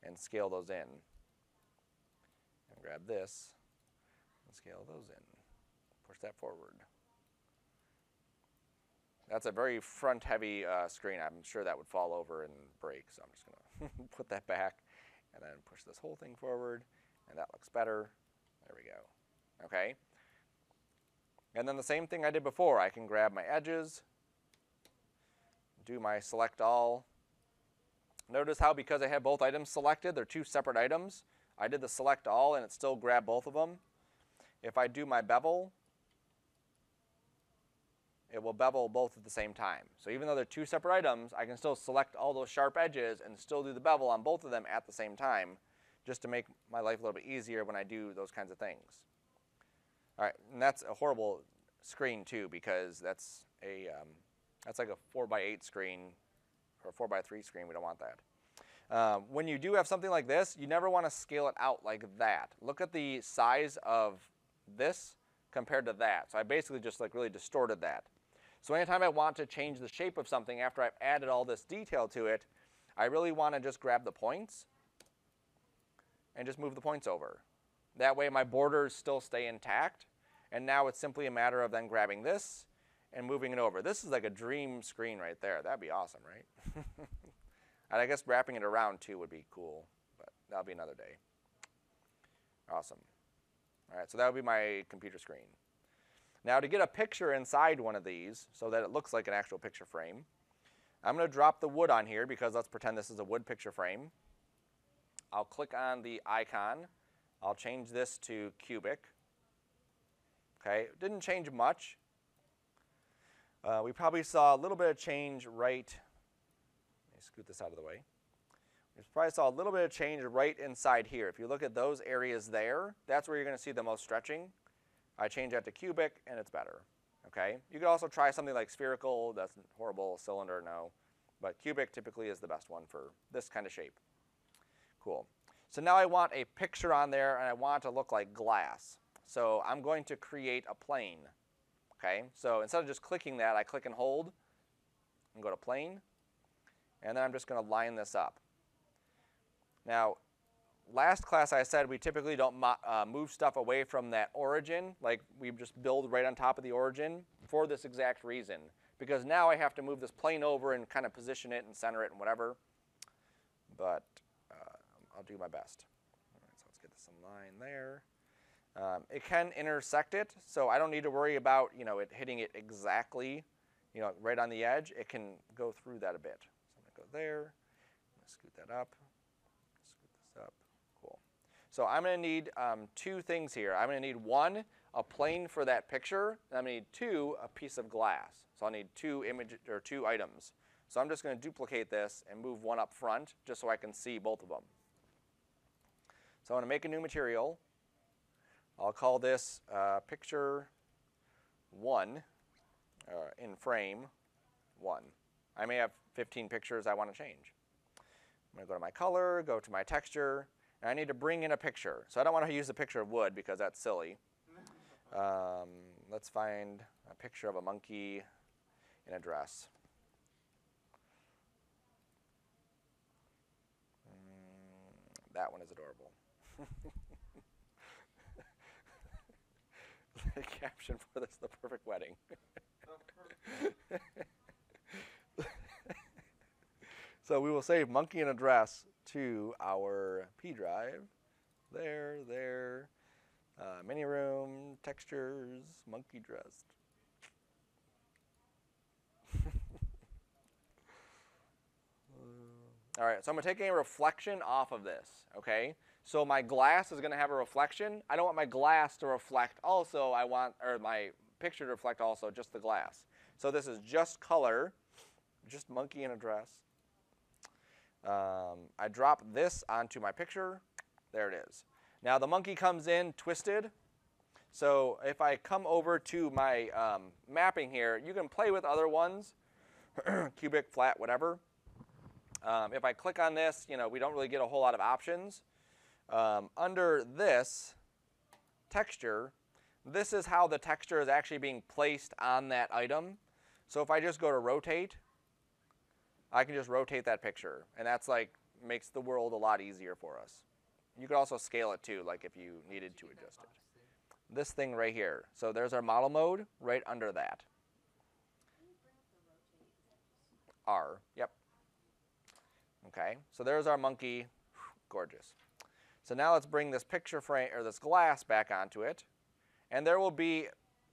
and scale those in. And grab this and scale those in. Push that forward. That's a very front-heavy screen. I'm sure that would fall over and break, so I'm just going to put that back and then push this whole thing forward, and that looks better. There we go. Okay. And then the same thing I did before. I can grab my edges, do my select all. Notice how because I have both items selected, they're two separate items. I did the select all and it still grabbed both of them. If I do my bevel, it will bevel both at the same time. So even though they're two separate items, I can still select all those sharp edges and still do the bevel on both of them at the same time, just to make my life a little bit easier when I do those kinds of things. All right, and that's a horrible screen too, because that's like a 4x8 screen or a 4x3 screen. We don't want that. When you do have something like this, you never want to scale it out like that. Look at the size of this compared to that. So I basically just like really distorted that. So anytime I want to change the shape of something after I've added all this detail to it, I really want to just grab the points and just move the points over. That way my borders still stay intact, and now it's simply a matter of then grabbing this and moving it over. This is like a dream screen right there. That'd be awesome, right? And I guess wrapping it around too would be cool, but that'll be another day. Awesome. All right, so that would be my computer screen. Now to get a picture inside one of these so that it looks like an actual picture frame, I'm going to drop the wood on here because let's pretend this is a wood picture frame. I'll click on the icon. I'll change this to cubic. Okay, it didn't change much. We probably saw a little bit of change right, let me scoot this out of the way. We probably saw a little bit of change right inside here. If you look at those areas there, that's where you're going to see the most stretching. I change that to cubic and it's better. Okay, you could also try something like spherical. That's horrible. Cylinder, no. But cubic typically is the best one for this kind of shape. Cool. So now I want a picture on there and I want it to look like glass. So I'm going to create a plane. Okay, so instead of just clicking that, I click and hold and go to plane. And then I'm just going to line this up. Now, last class I said we typically don't move stuff away from that origin. Like we just build right on top of the origin for this exact reason. Because now I have to move this plane over and kind of position it and center it and whatever. But I'll do my best. All right, so let's get some line there. It can intersect it, so I don't need to worry about it hitting it exactly, right on the edge. It can go through that a bit. So I'm going to go there. I'm going to scoot that up. Scoot this up. Cool. So I'm going to need two things here. I'm going to need one, a plane for that picture, and I'm going to need two, a piece of glass. So I'll need two items. So I'm just going to duplicate this and move one up front just so I can see both of them. So I'm going to make a new material. I'll call this picture 1 in frame 1. I may have 15 pictures I want to change. I'm going to go to my color, go to my texture, and I need to bring in a picture. So I don't want to use a picture of wood because that's silly. Let's find a picture of a monkey in a dress. That one is adorable. The caption for this, the perfect wedding. So we will save monkey in a dress to our P drive. There. Mini room, textures, monkey dressed. All right, so I'm going to take a reflection off of this, okay? So my glass is going to have a reflection. I don't want my glass to reflect also. I want my picture to reflect also just the glass. So this is just color, just monkey in a dress. I drop this onto my picture. There it is. Now the monkey comes in twisted. So if I come over to my mapping here, you can play with other ones, cubic, flat, whatever. If I click on this, we don't really get a whole lot of options. Under this texture, this is how the texture is actually being placed on that item. So if I just go to rotate, I can just rotate that picture. And that's makes the world a lot easier for us. You could also scale it too, like if you needed to adjust it. This thing right here. So there's our model mode right under that. R. Yep. Okay, so there's our monkey. Gorgeous. So now let's bring this picture frame, or this glass, back onto it. And there will be,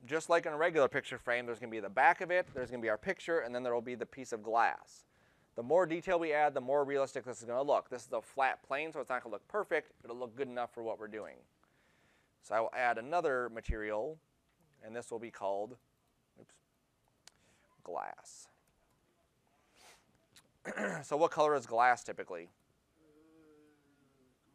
just like in a regular picture frame, there's going to be the back of it, there's going to be our picture, and then there will be the piece of glass. The more detail we add, the more realistic this is going to look. This is a flat plane, so it's not going to look perfect, but it'll look good enough for what we're doing. So I will add another material, and this will be called, glass. So what color is glass typically?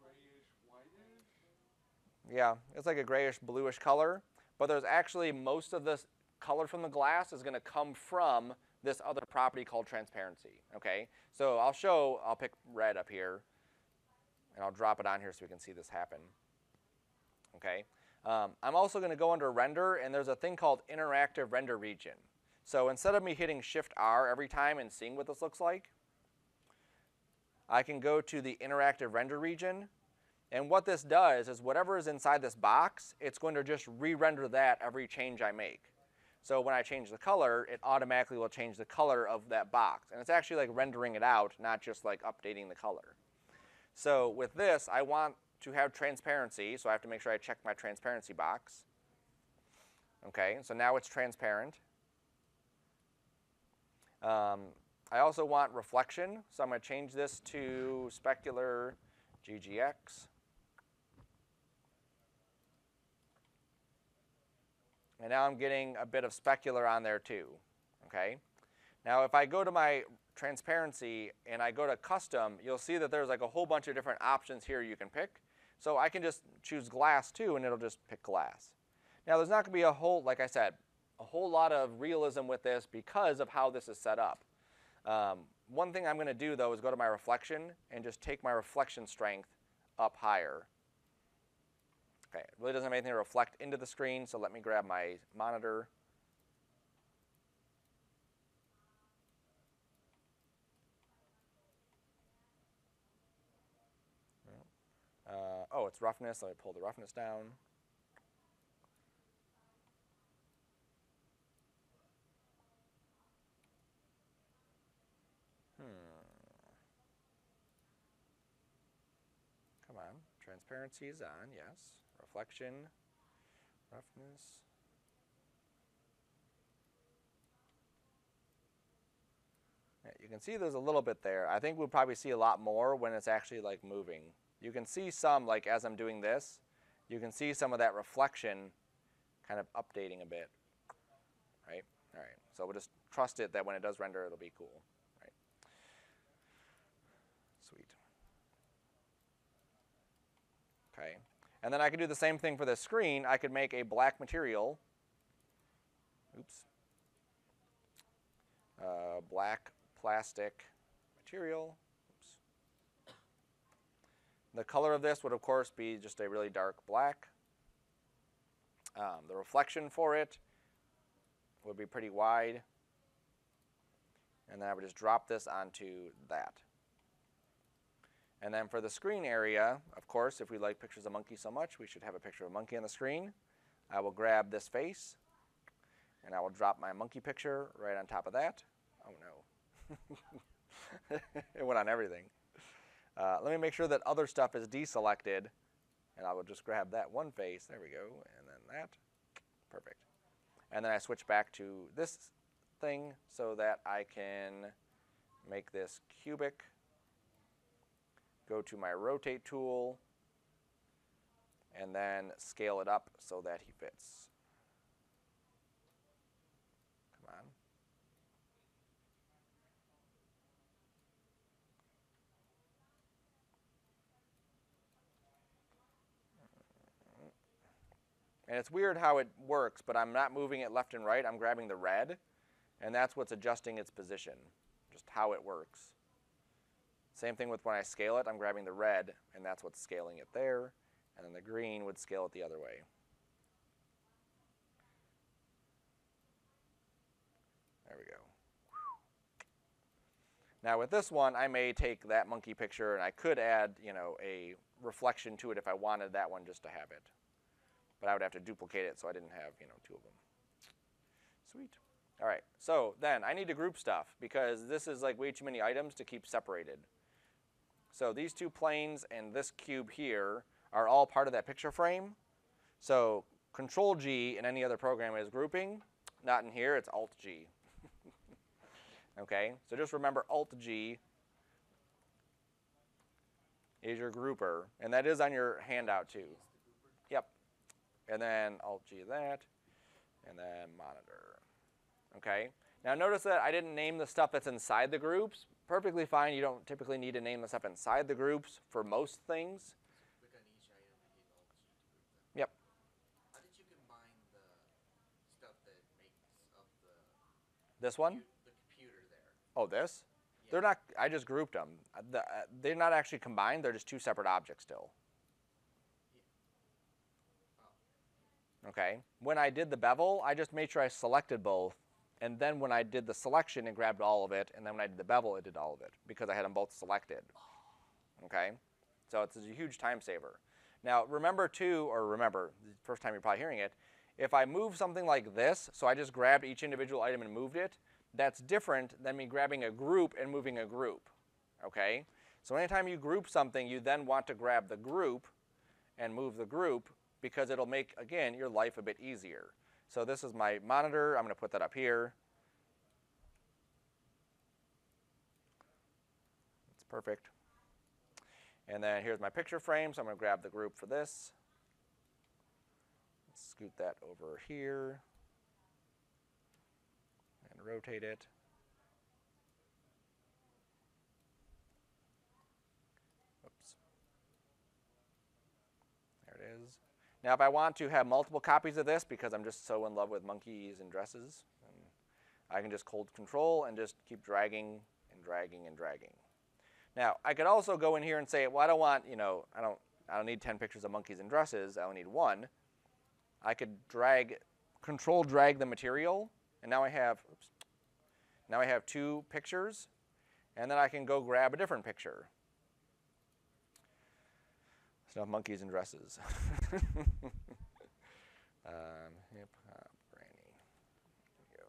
Grayish, whitish. Yeah, it's like a grayish, bluish color, but there's actually most of this color from the glass is going to come from this other property called transparency, okay? So I'll pick red up here, and I'll drop it on here so we can see this happen, okay? I'm also going to go under render, and there's a thing called interactive render region. So instead of me hitting Shift R every time and seeing what this looks like, I can go to the interactive render region, and what this does is whatever is inside this box, it's going to just re-render that every change I make. So when I change the color, it automatically will change the color of that box. And it's actually like rendering it out, not just like updating the color. So with this, I want to have transparency, so I have to make sure I check my transparency box. Okay, so now it's transparent. I also want reflection, so I'm going to change this to specular GGX. And now I'm getting a bit of specular on there too, okay? Now if I go to my transparency and I go to custom, you'll see that there's like a whole bunch of different options here you can pick. So I can just choose glass too, and it'll just pick glass. Now there's not going to be a whole, like I said, a whole lot of realism with this because of how this is set up. One thing I'm going to do though is go to my reflection and just take my reflection strength up higher. Okay, it really doesn't have anything to reflect into the screen, so let me grab my monitor. Oh, it's roughness. Let me pull the roughness down. Come on. Transparency is on, yes. Reflection, roughness. Yeah, you can see there's a little bit there. I think we'll probably see a lot more when it's actually like moving. You can see some, like as I'm doing this, you can see some of that reflection kind of updating a bit, right? All right, so we'll just trust it that when it does render, it'll be cool, right? Sweet. Okay, and then I could do the same thing for this screen. I could make a black material. Oops. Black plastic material. Oops. The color of this would, of course, be just a really dark black. The reflection for it would be pretty wide. And then I would just drop this onto that. And then for the screen area, of course, if we like pictures of monkeys so much, we should have a picture of a monkey on the screen. I will grab this face, and I will drop my monkey picture right on top of that. Oh, no. It went on everything. Let me make sure that other stuff is deselected, and I will just grab that one face. There we go, and then that. Perfect. And then I switch back to this thing so that I can make this cubic. Go to my rotate tool, and then scale it up so that he fits. Come on. And it's weird how it works, but I'm not moving it left and right. I'm grabbing the red, and that's what's adjusting its position, just how it works. Same thing with when I scale it, I'm grabbing the red, and that's what's scaling it there, and then the green would scale it the other way. There we go. Now with this one, I may take that monkey picture, and I could add, a reflection to it if I wanted that one just to have it. But I would have to duplicate it, so I didn't have, two of them. Sweet. All right, so then I need to group stuff because this is like way too many items to keep separated. So these two planes and this cube here are all part of that picture frame. So Control G in any other program is grouping. Not in here, it's Alt G. Okay, so just remember Alt G is your grouper, and that is on your handout too. Yep. And then Alt G that, and then monitor. Okay. Now notice that I didn't name the stuff that's inside the groups. Perfectly fine. You don't typically need to name the stuff inside the groups for most things. Click on each item and hit Alt G to group them. Yep. How did you combine the stuff that makes up This one? the computer there? Oh, this? Yeah. They're not, I just grouped them. They're not actually combined. They're just two separate objects still. Oh. Okay. When I did the bevel, I just made sure I selected both. And then when I did the selection, it grabbed all of it. And then when I did the bevel, it did all of it because I had them both selected. Okay? So it's a huge time saver. Now, remember too, or remember, the first time you're probably hearing it, if I move something like this, so I just grabbed each individual item and moved it, that's different than me grabbing a group and moving a group. Okay? So anytime you group something, you then want to grab the group and move the group because it'll make, again, your life a bit easier. So this is my monitor. I'm going to put that up here. It's perfect. And then here's my picture frame, so I'm going to grab the group for this. Scoot that over here and rotate it. Oops. There it is. Now, if I want to have multiple copies of this because I'm just so in love with monkeys and dresses, I can just hold Control and just keep dragging and dragging and dragging. Now, I could also go in here and say, well, I don't want, I don't need 10 pictures of monkeys and dresses. I only need one. I could Control drag the material, and now I have, now I have two pictures, and then I can go grab a different picture. Enough monkeys and dresses. Hip hop granny. There we go.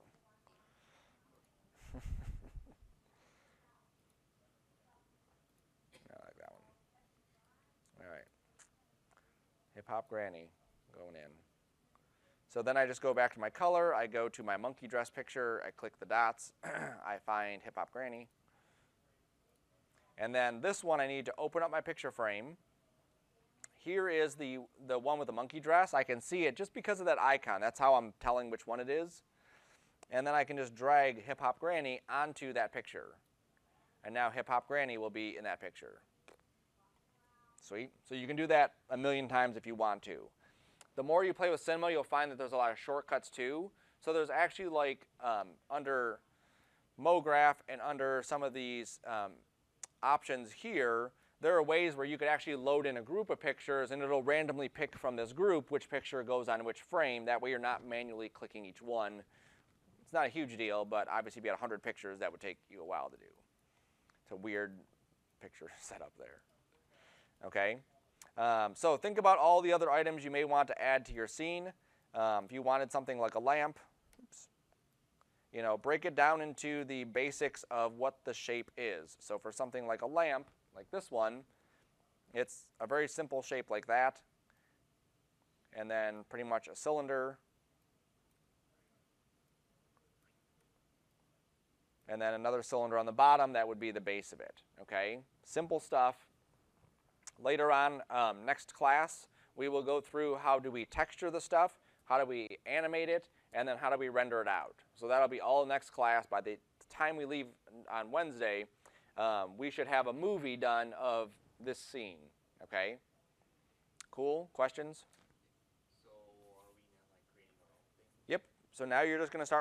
I like that one. All right. Hip hop granny going in. So then I just go back to my color. I go to my monkey dress picture. I click the dots. I find hip hop granny. And then this one I need to open up my picture frame. Here is the one with the monkey dress. I can see it just because of that icon. That's how I'm telling which one it is. And then I can just drag Hip Hop Granny onto that picture. And now Hip Hop Granny will be in that picture. Sweet. So you can do that a million times if you want to. The more you play with Cinema, you'll find that there's a lot of shortcuts too. So there's actually like under MoGraph and under some of these options here, there are ways where you could actually load in a group of pictures and it'll randomly pick from this group which picture goes on which frame. That way you're not manually clicking each one. It's not a huge deal, but obviously if you had 100 pictures, that would take you a while to do. It's a weird picture setup there. Okay, so think about all the other items you may want to add to your scene. If you wanted something like a lamp, break it down into the basics of what the shape is. So for something like a lamp, like this one, it's a very simple shape like that, and then pretty much a cylinder, and then another cylinder on the bottom. That would be the base of it. Okay, simple stuff. Later on, next class, we will go through how do we texture the stuff, how do we animate it, and then how do we render it out. So that'll be all next class. By the time we leave on Wednesday, we should have a movie done of this scene. Okay? Cool? Questions? So are we now like creating our own thing? Yep. So now you're just going to start